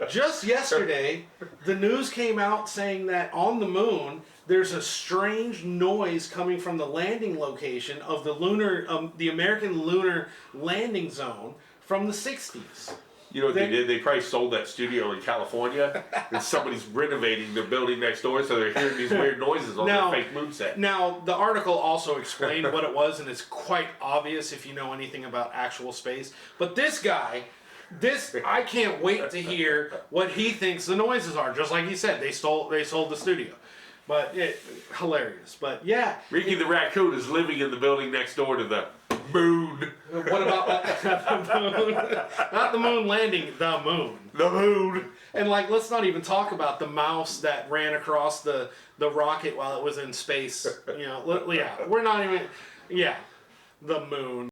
just yesterday, the news came out saying that on the moon, there's a strange noise coming from the landing location of the American lunar landing zone from the 60s. You know what they did? They probably sold that studio in California, and somebody's renovating their building next door, so they're hearing these weird noises on their fake moon set. Now, the article also explained what it was, and it's quite obvious if you know anything about actual space. But this guy, I can't wait to hear what he thinks the noises are. Just like he said, they sold the studio. But hilarious. But yeah, Ricky the raccoon is living in the building next door to the moon. What about the moon? Not the moon landing, the moon. The moon. And like, let's not even talk about the mouse that ran across the rocket while it was in space. You know, yeah, we're not even. Yeah, the moon.